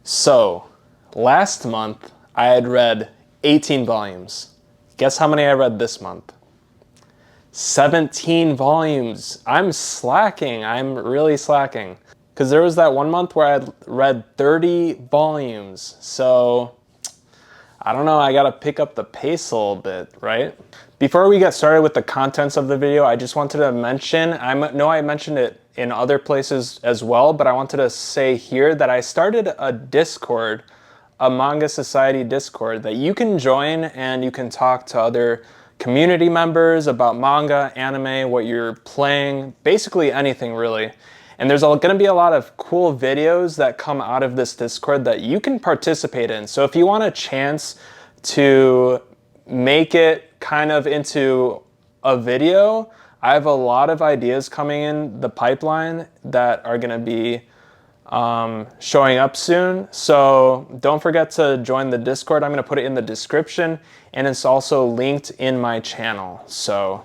So, last month I had read 18 volumes. Guess how many I read this month? 17 volumes. I'm slacking. I'm really slacking. Because there was that one month where I had read 30 volumes. So, I don't know, I gotta pick up the pace a little bit, right? Before we get started with the contents of the video, I just wanted to mention, I know I mentioned it in other places as well, but I wanted to say here that I started a Discord, a Manga Society Discord that you can join and you can talk to other community members about manga, anime, what you're playing, basically anything really. And there's going to be a lot of cool videos that come out of this Discord that you can participate in. So if you want a chance to make it kind of into a video, I have a lot of ideas coming in the pipeline that are going to be showing up soon. So don't forget to join the Discord. I'm going to put it in the description, and it's also linked in my channel. So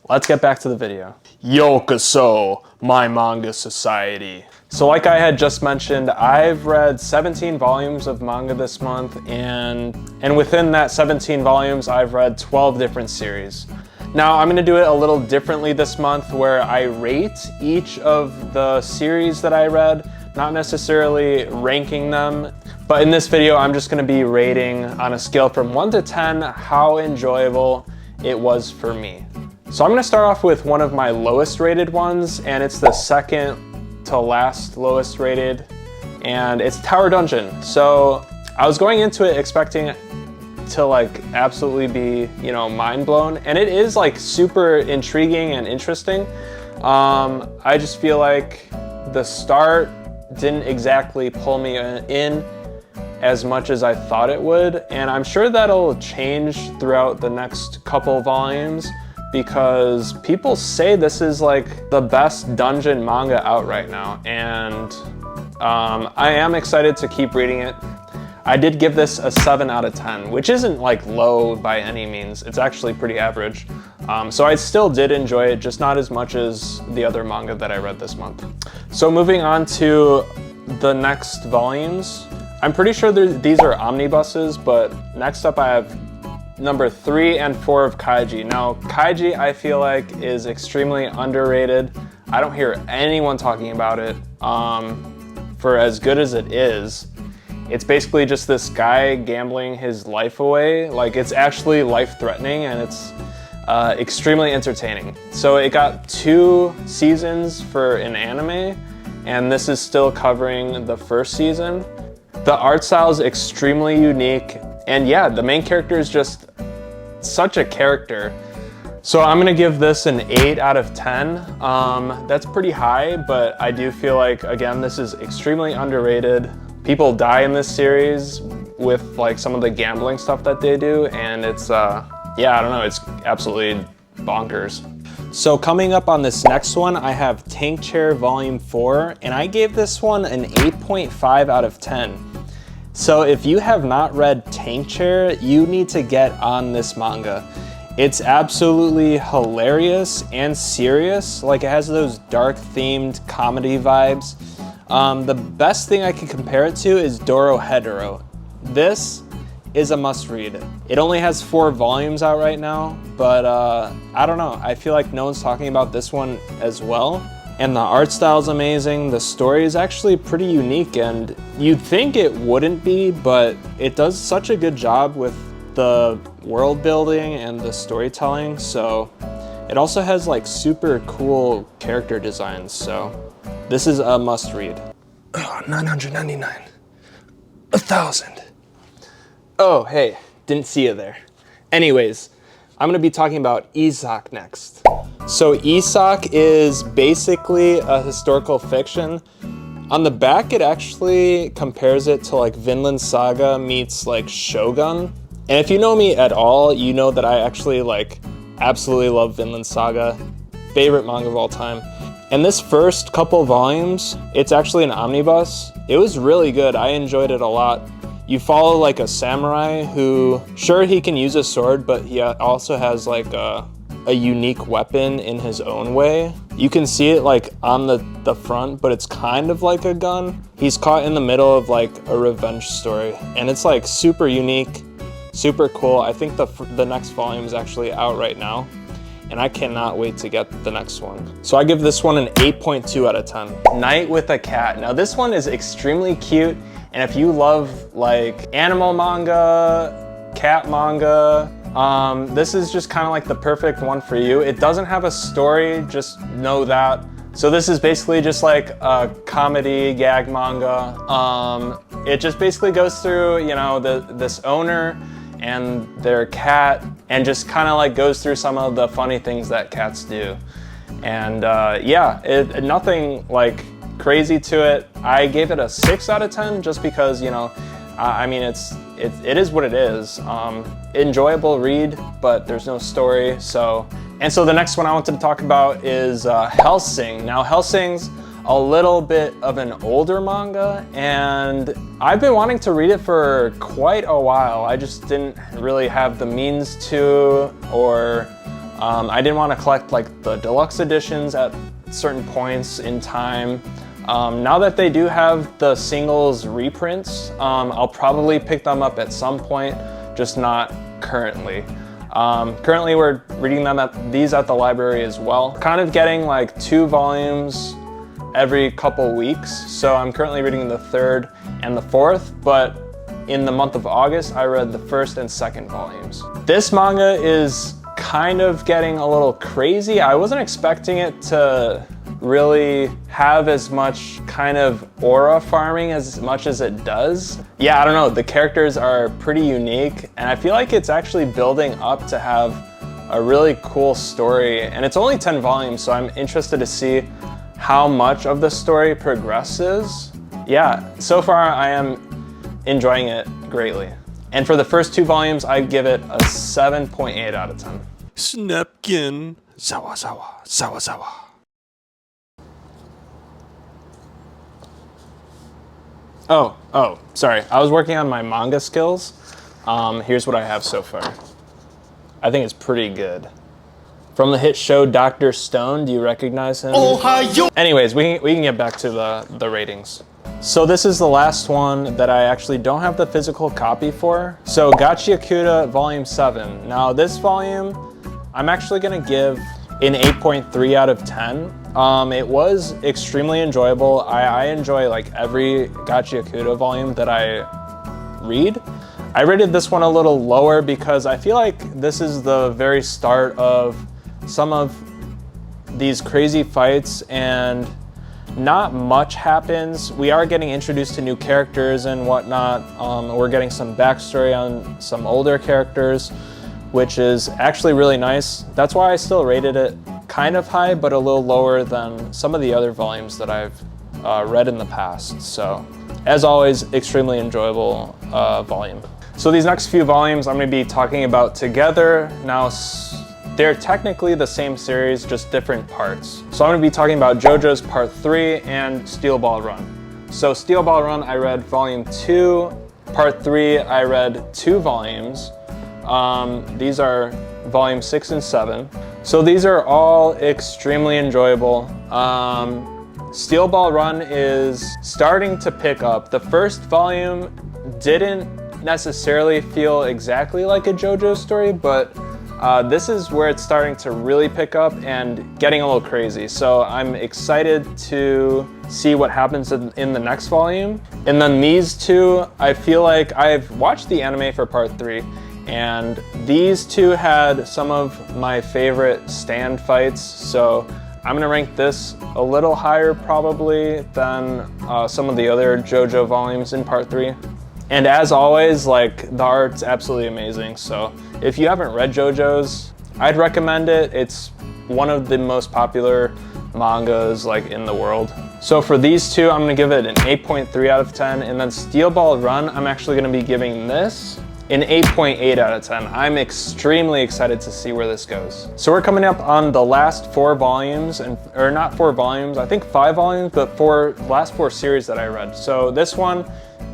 let's get back to the video. Yokoso, my manga society. So like I had just mentioned, I've read 17 volumes of manga this month, and within that 17 volumes, I've read 12 different series. Now I'm gonna do it a little differently this month where I rate each of the series that I read, not necessarily ranking them, but in this video, I'm just gonna be rating on a scale from 1 to 10 how enjoyable it was for me. So I'm gonna start off with one of my lowest rated ones, and it's the second to last lowest rated, and it's Tower Dungeon. So I was going into it expecting to like absolutely be, you know, mind blown, and it is like super intriguing and interesting. I just feel like the start didn't exactly pull me in as much as I thought it would, and I'm sure that'll change throughout the next couple volumes, because people say this is like the best dungeon manga out right now, and I am excited to keep reading it. I did give this a 7 out of 10, which isn't like low by any means. It's actually pretty average. So I still did enjoy it, just not as much as the other manga that I read this month. So moving on to the next volumes. I'm pretty sure these are omnibuses, but next up I have number 3 and 4 of Kaiji. Now, Kaiji, I feel like, is extremely underrated. I don't hear anyone talking about it for as good as it is. It's basically just this guy gambling his life away. Like, it's actually life-threatening, and it's extremely entertaining. So it got 2 seasons for an anime, and this is still covering the first season. The art style is extremely unique, and yeah, the main character is just such a character. So I'm gonna give this an 8 out of 10. That's pretty high, but I do feel like, again, this is extremely underrated. People die in this series with like some of the gambling stuff that they do, and it's, yeah, I don't know, it's absolutely bonkers. So coming up on this next one, I have Tank Chair Volume 4, and I gave this one an 8.5 out of 10. So if you have not read Tank Chair, you need to get on this manga. It's absolutely hilarious and serious. Like, it has those dark themed comedy vibes. The best thing I can compare it to is Dorohedoro. This is a must read. It only has 4 volumes out right now, but I don't know. I feel like no one's talking about this one as well. And the art style is amazing. The story is actually pretty unique, and you'd think it wouldn't be, but it does such a good job with the world building and the storytelling. So it also has like super cool character designs. So this is a must read. Oh, 999, 1,000. Oh, hey, didn't see you there. Anyways, I'm gonna be talking about Isak next. So Isak is basically a historical fiction. On the back, it actually compares it to like Vinland Saga meets like Shogun. And if you know me at all, you know that I actually like absolutely love Vinland Saga. Favorite manga of all time. And this first couple volumes, it's actually an omnibus. It was really good. I enjoyed it a lot. You follow like a samurai who, sure, he can use a sword, but he also has like a a unique weapon in his own way. You can see it like on the front, but it's kind of like a gun. He's caught in the middle of like a revenge story, and it's like super unique, super cool. I think the next volume is actually out right now, and I cannot wait to get the next one. So I give this one an 8.2 out of 10. Night with a Cat. Now this one is extremely cute, and if you love like animal manga, cat manga, this is just kind of like the perfect one for you. It doesn't have a story, just know that. So this is basically just like a comedy gag manga. It just basically goes through, you know, this owner and their cat, and just kind of like goes through some of the funny things that cats do. And yeah, nothing like crazy to it. I gave it a 6 out of 10 just because, you know, I mean, it is what it is. Enjoyable read, but there's no story. So the next one I wanted to talk about is Hellsing. Now Hellsing's a little bit of an older manga, and I've been wanting to read it for quite a while. I just didn't really have the means to, or I didn't want to collect like the deluxe editions at certain points in time. Now that they do have the singles reprints, I'll probably pick them up at some point, just not currently. Currently we're reading these at the library as well. Kind of getting like 2 volumes every couple weeks. So I'm currently reading the 3rd and the 4th, but in the month of August, I read the 1st and 2nd volumes. This manga is kind of getting a little crazy. I wasn't expecting it to really have as much kind of aura farming as much as it does. Yeah, I don't know, the characters are pretty unique, and I feel like it's actually building up to have a really cool story, and it's only 10 volumes, so I'm interested to see how much of the story progresses. Yeah, so far I am enjoying it greatly. And for the first 2 volumes, I give it a 7.8 out of 10. Snapkin, zawa zawa, zawa zawa. Oh, sorry. I was working on my manga skills. Here's what I have so far. I think it's pretty good. From the hit show Dr. Stone, do you recognize him? Ohio! Anyways, we can get back to the ratings. So this is the last one that I actually don't have the physical copy for. So Gachiakuta Volume 7. Now this volume, I'm actually gonna give an 8.3 out of 10. It was extremely enjoyable. I enjoy like every Gachiakuta volume that I read. I rated this one a little lower because I feel like this is the very start of some of these crazy fights, and not much happens. We are getting introduced to new characters and whatnot. We're getting some backstory on some older characters, which is actually really nice. That's why I still rated it kind of high, but a little lower than some of the other volumes that I've read in the past. So, as always, extremely enjoyable volume. So these next few volumes I'm going to be talking about together. Now, they're technically the same series, just different parts. So I'm going to be talking about JoJo's Part 3 and Steel Ball Run. So Steel Ball Run, I read Volume 2. Part 3, I read 2 volumes. These are Volume 6 and 7. So these are all extremely enjoyable. Steel Ball Run is starting to pick up. The first volume didn't necessarily feel exactly like a JoJo story, but this is where it's starting to really pick up and getting a little crazy. So I'm excited to see what happens in the next volume. And then these 2, I feel like I've watched the anime for Part 3, and these 2 had some of my favorite stand fights. So I'm gonna rank this a little higher probably than some of the other JoJo volumes in Part 3. And as always, like, the art's absolutely amazing. So if you haven't read JoJo's, I'd recommend it. It's one of the most popular mangas like in the world. So for these 2, I'm gonna give it an 8.3 out of 10. And then Steel Ball Run, I'm actually gonna be giving this an 8.8 out of 10. I'm extremely excited to see where this goes. So we're coming up on the last 4 volumes, or not 4 volumes, I think 5 volumes, but last 4 series that I read. So this one,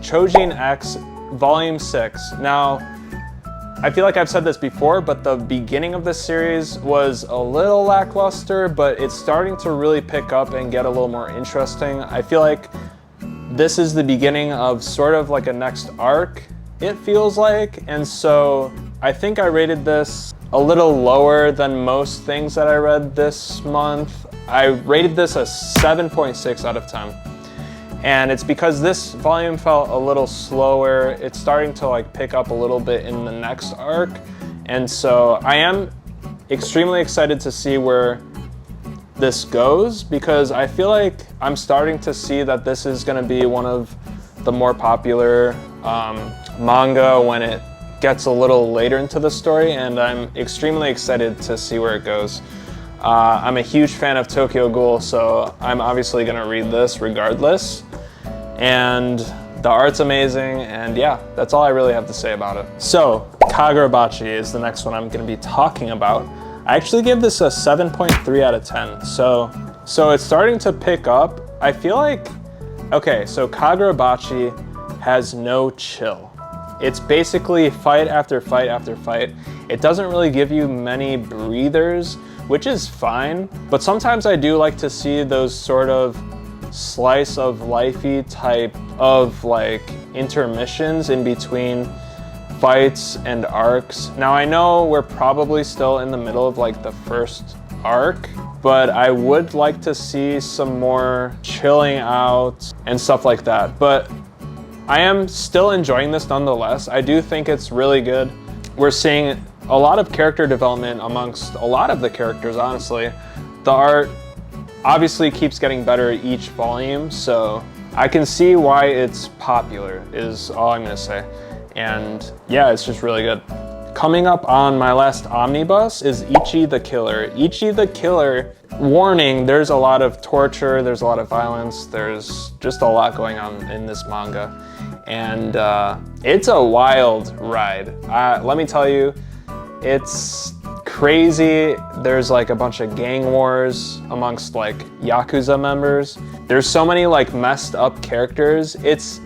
Chojin X Volume 6. Now, I feel like I've said this before, but the beginning of this series was a little lackluster, but it's starting to really pick up and get a little more interesting. I feel like this is the beginning of sort of like a next arc, it feels like. And so I think I rated this a little lower than most things that I read this month. I rated this a 7.6 out of 10. And it's because this volume felt a little slower. It's starting to like pick up a little bit in the next arc. And so I am extremely excited to see where this goes, because I feel like I'm starting to see that this is gonna be one of the more popular manga when it gets a little later into the story, and I'm extremely excited to see where it goes. I'm a huge fan of Tokyo Ghoul, so I'm obviously gonna read this regardless. And the art's amazing, and yeah, that's all I really have to say about it. So, Kagurabachi is the next one I'm gonna be talking about. I actually give this a 7.3 out of 10. So it's starting to pick up. I feel like, okay, so Kagurabachi has no chill. It's basically fight after fight after fight. It doesn't really give you many breathers, which is fine, but sometimes I do like to see those sort of slice of lifey type of like intermissions in between fights and arcs. Now I know we're probably still in the middle of like the first arc, but I would like to see some more chilling out and stuff like that. But I am still enjoying this nonetheless. I do think it's really good. We're seeing a lot of character development amongst a lot of the characters, honestly. The art obviously keeps getting better each volume, so I can see why it's popular, is all I'm gonna say. And yeah, it's just really good. Coming up on my last omnibus is Ichi the Killer. Ichi the Killer, warning, there's a lot of torture, there's a lot of violence, there's just a lot going on in this manga. And it's a wild ride. Let me tell you, it's crazy. There's like a bunch of gang wars amongst like Yakuza members. There's so many like messed up characters. It's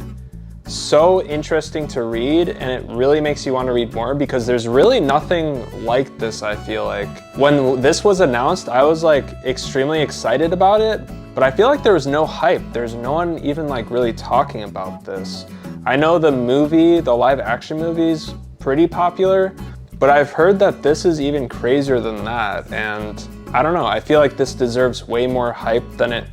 so interesting to read, and it really makes you want to read more, because there's really nothing like this, I feel like. When this was announced, I was like extremely excited about it, but I feel like there was no hype. There's no one even like really talking about this. I know the movie, the live action movie's pretty popular, but I've heard that this is even crazier than that, and I don't know, I feel like this deserves way more hype than it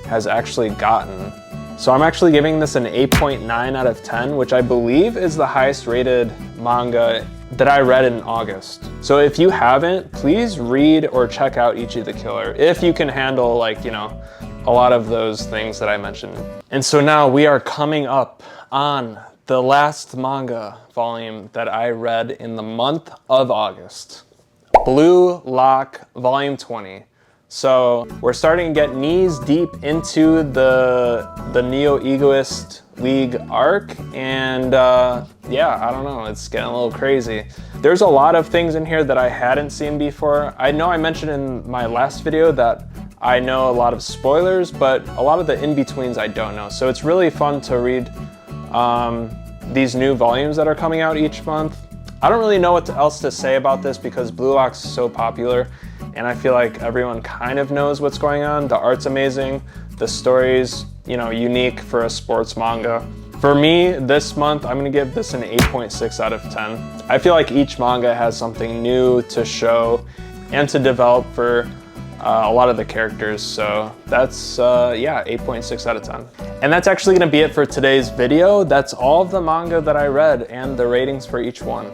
has actually gotten. So I'm actually giving this an 8.9 out of 10, which I believe is the highest rated manga that I read in August. So if you haven't, please read or check out Ichi the Killer, if you can handle like, you know, a lot of those things that I mentioned. And so now we are coming up on the last manga volume that I read in the month of August. Blue Lock Volume 20. So we're starting to get knees deep into the Neo-Egoist League arc, and yeah, I don't know, it's getting a little crazy. There's a lot of things in here that I hadn't seen before. I know I mentioned in my last video that I know a lot of spoilers, but a lot of the in-betweens I don't know. So it's really fun to read these new volumes that are coming out each month. I don't really know what else to say about this because Blue Lock's so popular, and I feel like everyone kind of knows what's going on. The art's amazing, the story's, you know, unique for a sports manga. For me, this month, I'm gonna give this an 8.6 out of 10. I feel like each manga has something new to show and to develop for a lot of the characters, so that's, yeah, 8.6 out of 10. And that's actually gonna be it for today's video. That's all of the manga that I read and the ratings for each one.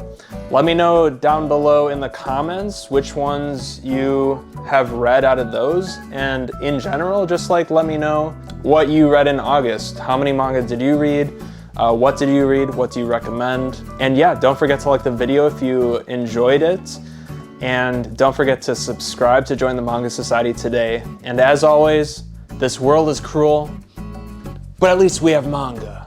Let me know down below in the comments which ones you have read out of those, and in general, just like let me know what you read in August. How many manga did you read? What did you read? What do you recommend? And yeah, don't forget to like the video if you enjoyed it. And don't forget to subscribe to join the Manga Society today. And as always, this world is cruel, but at least we have manga.